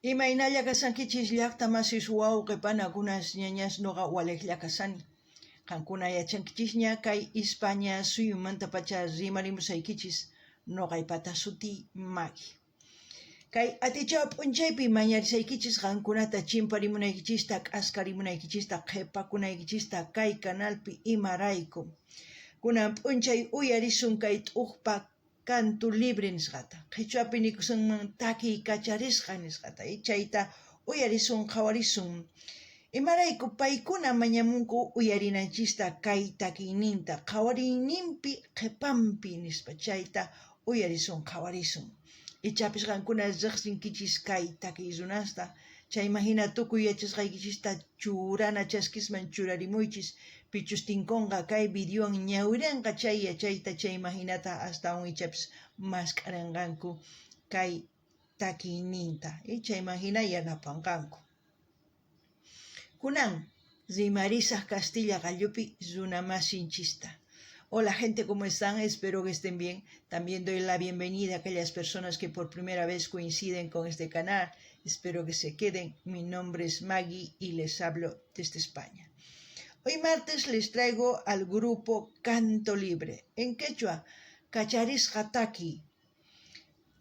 Imaynalla kasankichis llaqta masis wawqipanakunas ñañas noqa waliqlla kasani. Qankuna yachankichis ña kay España suyumanta pacha rimarimusaykichis noqaypata suti Maggie. Kay atichaw p'unchaypi mañarisaykichis qankunata chimparimunaykichista k'askarimunaykichista qhipakunaykichista kay kanalpi imarayku. Kunan p'unchay uyarisun kay t'uqpa canto libre nisqata. Qhichwapi nikusunman takiy kacharisqa nisqata. Chayta uyarisun qhawarisun. Imarayku paykuna mañamunku uyarinanchista kay takiyninta qhawariyninpi qhipanpi nispa chayta uyarisun qhawarisun. Ichapis qankuna riqsinkichis kay takiy runasta chay imagina tukuy yachasqaykichista churana chaskisman churarimuychis pichus tinkonqa kay videowan ñawiranqa chay yachayta chay imaginata hasta un ichapis mascaranqanku kay takiyninta chay imagina yanapanqanku. Kunan rimarisaq Castilla Gallupi runamasinchista. Hola gente, ¿cómo están? Espero que estén bien. También doy la bienvenida a aquellas personas que por primera vez coinciden con este canal. Espero que se queden. Mi nombre es Maggie y les hablo desde España. Hoy martes les traigo al grupo Canto Libre, en quechua, Cacharisqa Taki.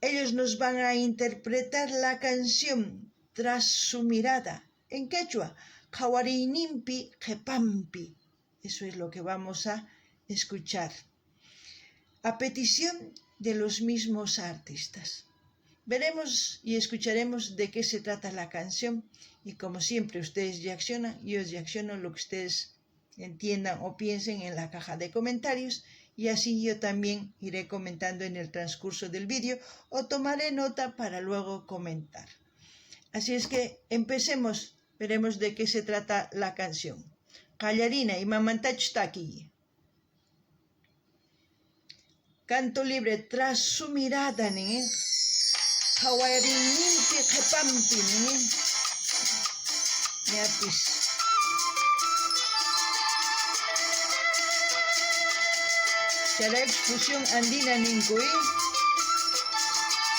Ellos nos van a interpretar la canción Tras su mirada, en quechua, Qhawariyninpi qhipanpi. Eso es lo que vamos a escuchar, a petición de los mismos artistas. Veremos y escucharemos de qué se trata la canción y como siempre ustedes reaccionan, yo reacciono lo que ustedes entiendan o piensen en la caja de comentarios y así yo también iré comentando en el transcurso del vídeo o tomaré nota para luego comentar. Así es que empecemos, veremos de qué se trata la canción. Qallarina y mamantach-taki. Canto Libre, Tras su mirada, ¿no? Qhawariyninpi qhipanpi, ¿no? Ñapis. Charax fusión andina ninkuy.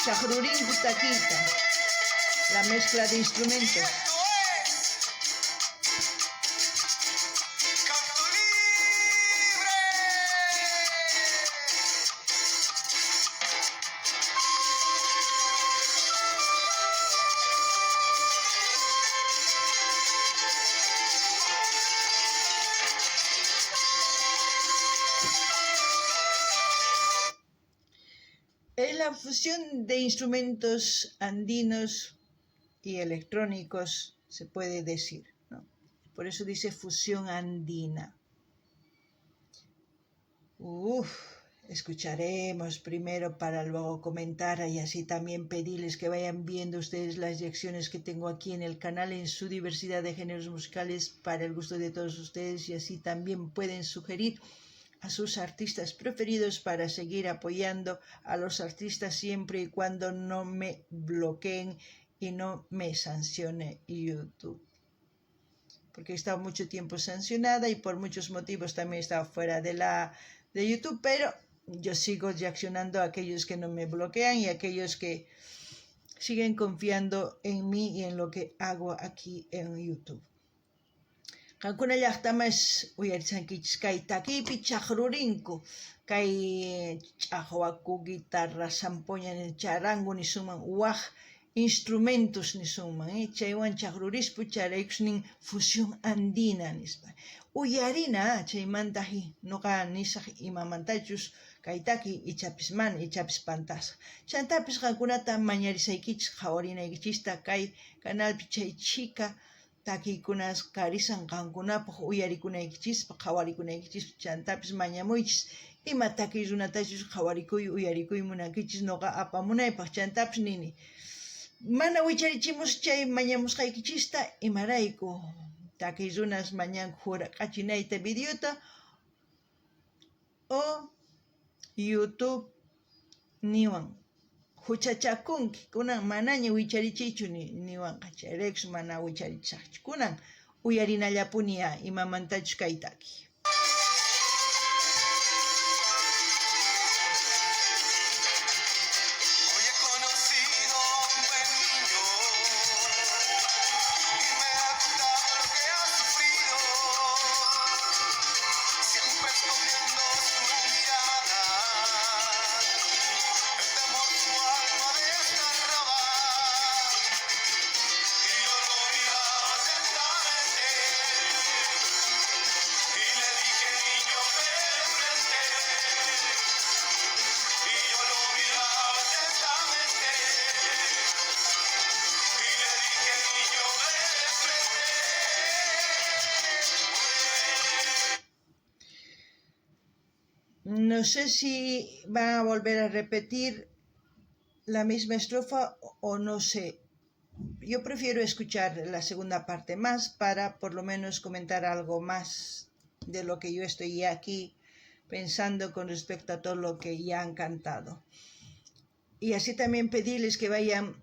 Chaqrurinku taquita. La mezcla de instrumentos. Es la fusión de instrumentos andinos y electrónicos, se puede decir, ¿no? Por eso dice fusión andina. Escucharemos primero para luego comentar y así también pedirles que vayan viendo ustedes las reacciones que tengo aquí en el canal en su diversidad de géneros musicales para el gusto de todos ustedes y así también pueden sugerir a sus artistas preferidos para seguir apoyando a los artistas siempre y cuando no me bloqueen y no me sancione YouTube. Porque he estado mucho tiempo sancionada y por muchos motivos también he estado fuera de YouTube, pero yo sigo reaccionando a aquellos que no me bloquean y a aquellos que siguen confiando en mí y en lo que hago aquí en YouTube. Qankuna llaqtamas uyarisankichis kay takipi chaqrurinku kay ch'aqwaku, guitarra, sampoña, charango nisunman waq instrumentos nisunman chaywan chaqrurispu charaykusnin fusión andina nispa. Uyarina chaymantaji noqa nisaq imamantachus kay taki ichapis mana ichapis pantasqa. Chantapis qankunata mañarisaykichis qhawarinaykichista kay kanalpi chay chika takiykunas karisan qankunapaq uyarikunaykichis qhawarikunaykichispa chantapis mañamuychis ima takiy runatachus qhawarikuy uyarikuy munankichis noqa apamunaypaq chantapis nini mana wicharichimus chay mañamusqaykichista imarayku takiy runas mañanku huraqachinayta videota o YouTube niwan huchachakunki kunan manaña wicharichichu niwanqa chayrex mana wicharichisaqchu kunan uyarinallapuni imamantachus kay taki. No sé si van a volver a repetir la misma estrofa o no sé. Yo prefiero escuchar la segunda parte más para por lo menos comentar algo más de lo que yo estoy aquí pensando con respecto a todo lo que ya han cantado. Y así también pedirles que vayan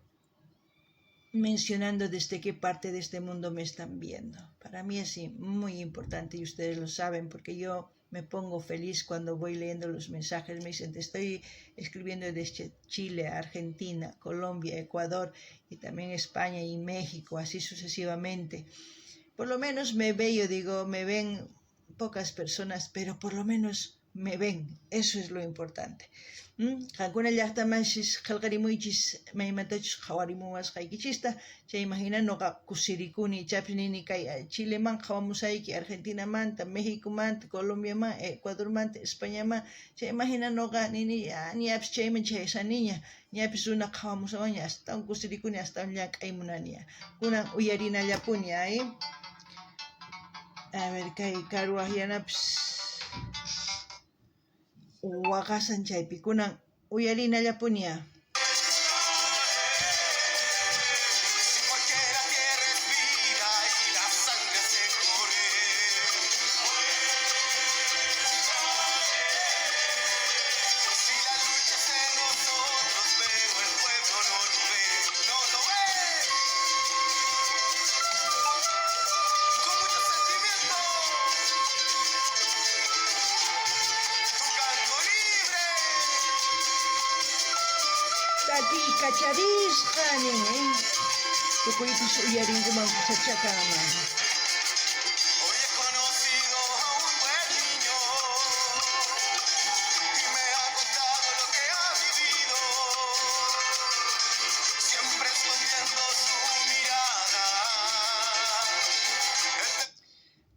mencionando desde qué parte de este mundo me están viendo. Para mí es muy importante y ustedes lo saben porque yo me pongo feliz cuando voy leyendo los mensajes. Me dicen, te estoy escribiendo desde Chile, Argentina, Colombia, Ecuador y también España y México, así sucesivamente. Por lo menos me ven pocas personas, pero por lo menos me ven. Eso es lo importante. Alguna llakta manchis qalqarimuychis maymatachus qhawarimuwas qaykichista chay imagina noqa kusirikuni chapnini kay Chileman qhawamusayki Argentinamanta Méxicomanta Colombiaman Ecuadormanta Españaman chay imagina noqa nini ñapis chayman chaysaniña ñapis runa qhawamusawaña astawan kusirikuni astawan llank'aymunaniya kunan uyarinallapuña a ver kay karuaq yanapis waqasan chaypi kunan uyarinallapuña. Tati kacharisqani tukuypis uyarinkuman sachakama.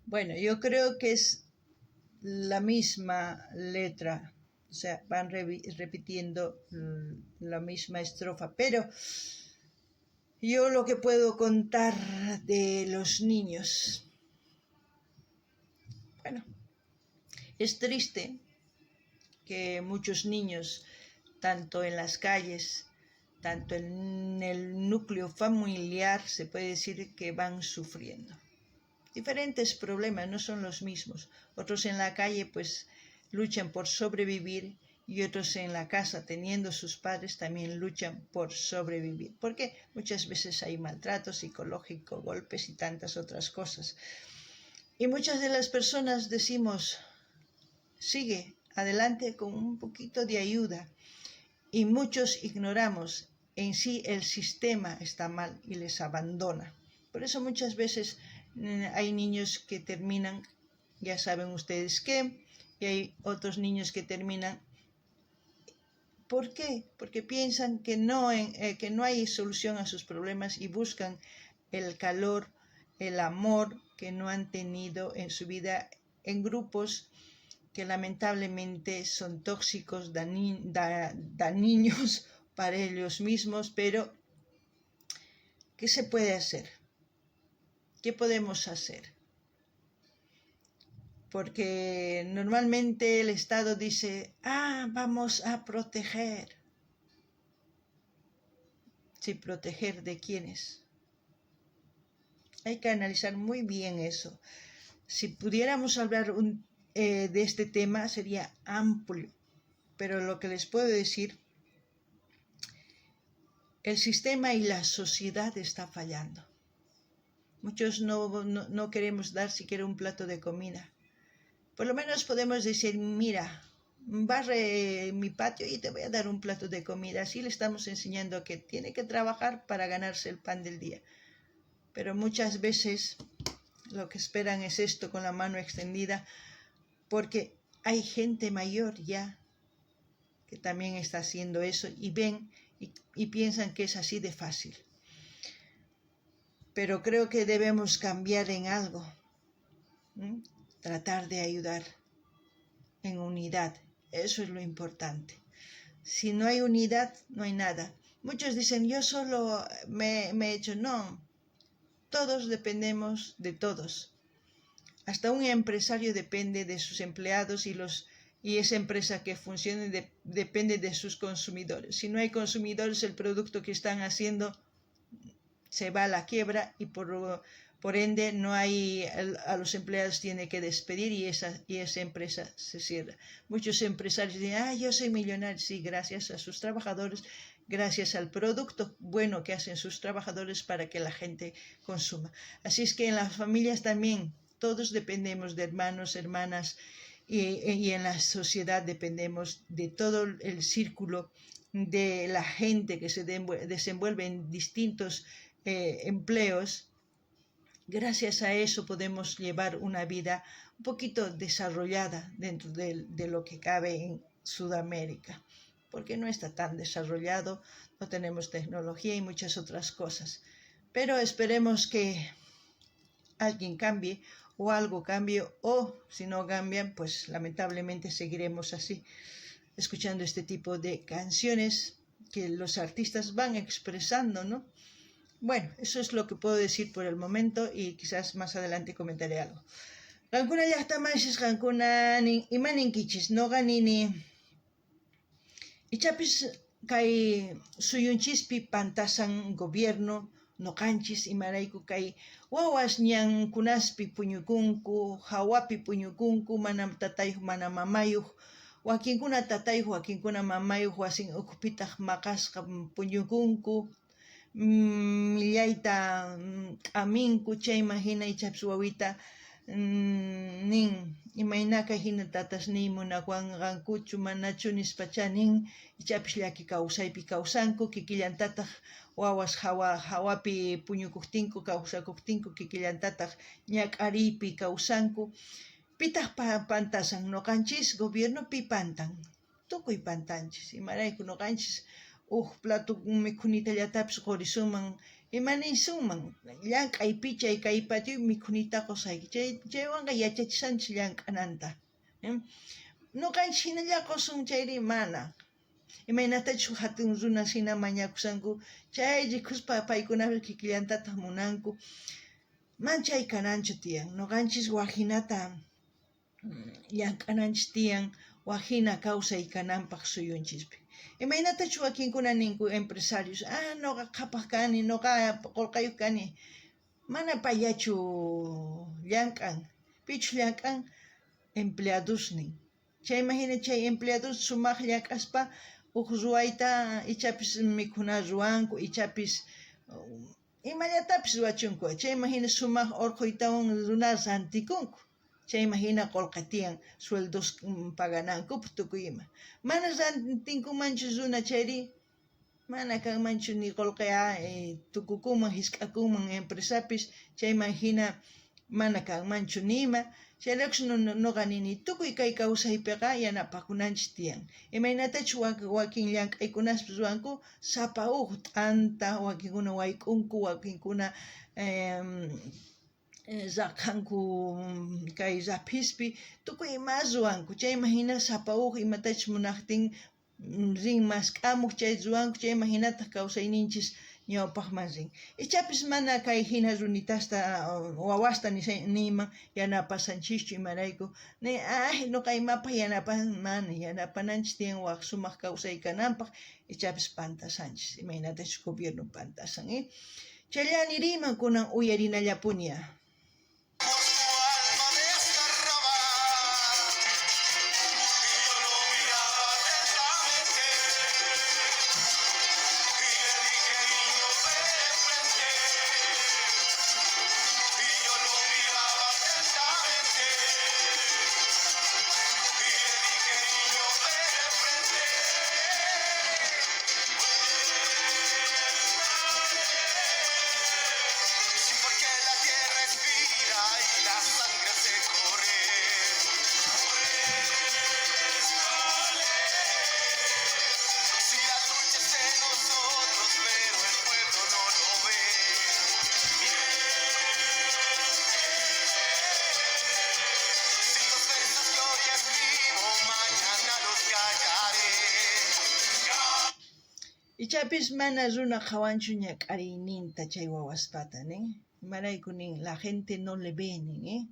Bueno, yo creo que es la misma letra, o sea, van repitiendo la misma estrofa, pero yo lo que puedo contar de los niños, bueno, es triste que muchos niños, tanto en las calles, tanto en el núcleo familiar, se puede decir que van sufriendo. Diferentes problemas, no son los mismos. Otros en la calle pues luchan por sobrevivir y otros en la casa teniendo sus padres también luchan por sobrevivir. Porque muchas veces hay maltrato psicológico, golpes y tantas otras cosas. Y muchas de las personas decimos, sigue adelante con un poquito de ayuda. Y muchos ignoramos, en sí el sistema está mal y les abandona. Por eso muchas veces hay niños que terminan, ya saben ustedes qué, y hay otros niños que terminan. ¿Por qué? Porque piensan que no hay solución a sus problemas y buscan el calor, el amor que no han tenido en su vida en grupos que lamentablemente son tóxicos, dañinos para ellos mismos, pero ¿qué se puede hacer? ¿Qué podemos hacer? Porque normalmente el Estado dice, vamos a proteger. Sí, ¿proteger de quiénes? Hay que analizar muy bien eso. Si pudiéramos hablar de este tema sería amplio, pero lo que les puedo decir, el sistema y la sociedad está fallando. Muchos no queremos dar siquiera un plato de comida. Por lo menos podemos decir, mira, barre mi patio y te voy a dar un plato de comida. Así le estamos enseñando que tiene que trabajar para ganarse el pan del día. Pero muchas veces lo que esperan es esto con la mano extendida, porque hay gente mayor ya que también está haciendo eso y ven y piensan que es así de fácil. Pero creo que debemos cambiar en algo, tratar de ayudar en unidad, eso es lo importante. Si no hay unidad, no hay nada. Muchos dicen, yo solo me he hecho, no, todos dependemos de todos. Hasta un empresario depende de sus empleados y los y esa empresa que funcione depende de sus consumidores. Si no hay consumidores, el producto que están haciendo se va a la quiebra y por ende no hay, a los empleados tiene que despedir y esa empresa se cierra. Muchos empresarios dicen, yo soy millonario. Sí, gracias a sus trabajadores, gracias al producto bueno que hacen sus trabajadores para que la gente consuma. Así es que en las familias también todos dependemos de hermanos, hermanas, y en la sociedad dependemos de todo el círculo de la gente que se desenvuelve en distintos empleos. Gracias a eso podemos llevar una vida un poquito desarrollada dentro de lo que cabe en Sudamérica, porque no está tan desarrollado, no tenemos tecnología y muchas otras cosas. Pero esperemos que alguien cambie o algo cambie, o si no cambian, pues lamentablemente seguiremos así, escuchando este tipo de canciones que los artistas van expresando, ¿no? Bueno, eso es lo que puedo decir por el momento y quizás más adelante comentaré algo. Rankuna llaqtamashis rankuna imaninkichis noqa nini ichapis kay suyunchispi pantasan gobierno noqanchis imarayku kay wawas ñankunaspi puñukunku, hawapi puñukunku, mana tatayuq mana mamayuq, wakinkuna tatayuq wakinkuna mamayuq wasin ukpitaq maqasqa puñukunku, millayta k'aminku, chayman hina ichapis wawita nin imaynaka hina tatas ni munawanqankuchu manachu nispacha nin, ichapis llaki kawsaypi kawsanku, kikillantataq wawas hawapi puñukuqtinku, kawsakuqtinku, kikillantataq ñak'ariypi kawsanku. Pitaq pantasan noqanchis gobiernopi pantan, tukuy pantanchis, imarayku noqanchis plato mikhunitallatapas qurisunman imaninsunman llank'aypi chay kay patio mikhunita qusayki chaywanqa yachachisanchis llank'ananta. Noqanchis hinalla qusun chayri mana imaynatachus hatun runas hina mañakusanku chay rikuspa paykunapas kikillantataq munanku, man chay kananchu tiyan. Noqanchis wajinata llank'ananchis tiyan wajina kawsay kananpaq suyunchispi. Imaynatachus wakinkuna ninku empresarios, noqa qhapaq kani, noqa qolqayuq kani, mana payachu llank'an, pichu llank'an empleadosnin. Chayman hina chay empleados sumaq llank'aspa ruwayta ichapis mikhuna ruwanku, ichapis imallatapis ruwachunku, chayman hina sumaq urquytawan runa rantikunku, chayman hina qolqa tiyan sueldos pagananku tukuy ima. Mana rantinkumanchu runa chayri, mana kanmanchu ni qolqa tukukunman, hisk'akunman empresapis, chayman hina mana kanmanchu nima. Chayllakus noqa nini tukuy kay kawsaypiqa yanapakunanchis tiyan. Imaynatachus wakin llank'aykunas ruwanku, sapa t'anta, wakinkuna wayk'unku, wakinkuna raqhanku kay rapispi, tukuy imas ruwanku, chayman hina sapa imatachus munaqtin rin mask'amuq chay ruwanku, chayman hinataq kawsayninchis ñawpaqman rin. Ichapis mana kay hina runitasta wawasta niman yanapasanchischu imarayku, noqa imapaq mana yanapananchis tiyan waq sumaq kawsay kananpaq, ichapis pantasanchis, imaynatachus gobierno pantasan. Chaylla niriyman kunan uyarinallapuña. Ichapis mana runa qawanchu ñak'ariyninta chay wawaspata, imarayku nin la gente no le ve nin,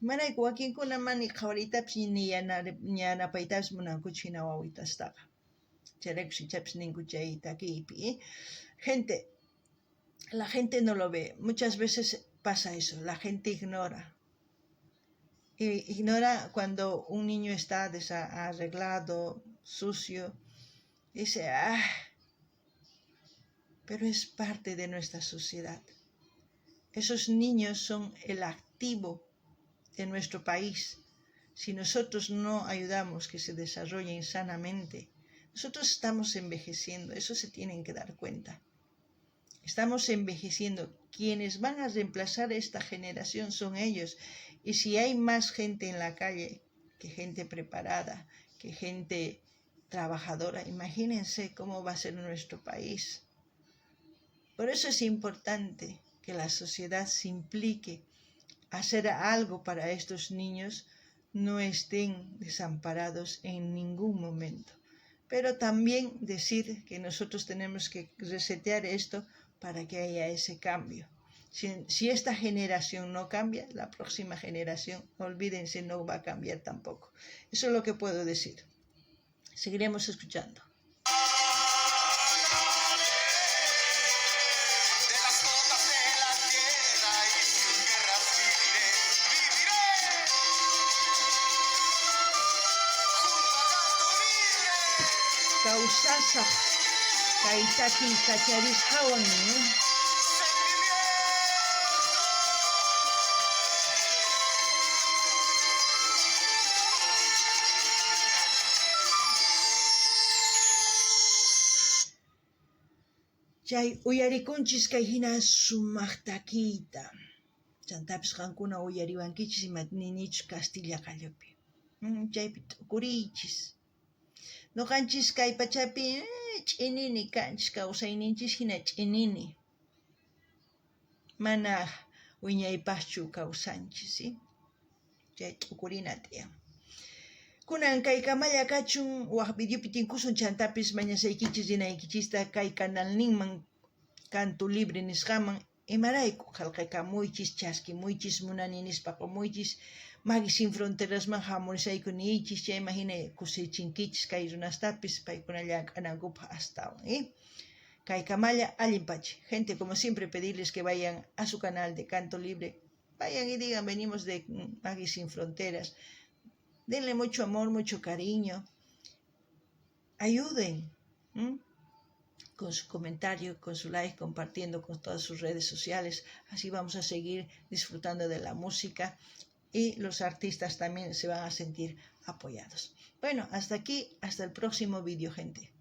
Manayku wakinkuna mani qhawariytapas ni yanapaytapas munankuchu hina wawitastaqa. Chayraykus ichapas ninku chay takiypi. La gente no lo ve. Muchas veces pasa eso, la gente ignora. Ignora cuando un niño está desarreglado, sucio, dice, pero es parte de nuestra sociedad. Esos niños son el activo de nuestro país. Si nosotros no ayudamos que se desarrollen sanamente, nosotros estamos envejeciendo, eso se tienen que dar cuenta. Estamos envejeciendo. Quienes van a reemplazar esta generación son ellos. Y si hay más gente en la calle que gente preparada, que gente trabajadora, imagínense cómo va a ser nuestro país. Por eso es importante que la sociedad se implique a hacer algo para estos niños no estén desamparados en ningún momento. Pero también decir que nosotros tenemos que resetear esto para que haya ese cambio. Si esta generación no cambia, la próxima generación, olvídense, no va a cambiar tampoco. Eso es lo que puedo decir. Seguiremos escuchando. Kausasa kaitaki kacharis hawan, chay uyarikunchis kay hina sumaq takiyta. Chantapis qankuna uyariwankichis ima ninichus Castilla qallupi. Chaypi t'ukuriychis. Nuqanchis kay pachapi ch'inini kanchis, kawsayninchis hina ch'inini. Mana wiñaypaqchu kawsanchis, chay t'ukurina tiyan. Kunan kay kamalla kachun, waq videopi tinkusun chantapis mañasaykichis rinaykichista kay canalninman Canto Libre nisqaman imarayku qillqakamuychis, chaskimuychis, munani nispa qumuychis, Maggie Sin Fronterasman hamurisayku niychis, chayma hina kusichinkichis kay runastapis paykuna llank'anankupaq astawan. Kay kamalla allinpachi. Gente, como siempre, pedirles que vayan a su canal de Canto Libre. Vayan y digan, venimos de Maggie Sin Fronteras. Denle mucho amor, mucho cariño. Ayuden. Con su comentario, con su like, compartiendo con todas sus redes sociales. Así vamos a seguir disfrutando de la música y los artistas también se van a sentir apoyados. Bueno, hasta aquí, hasta el próximo vídeo, gente.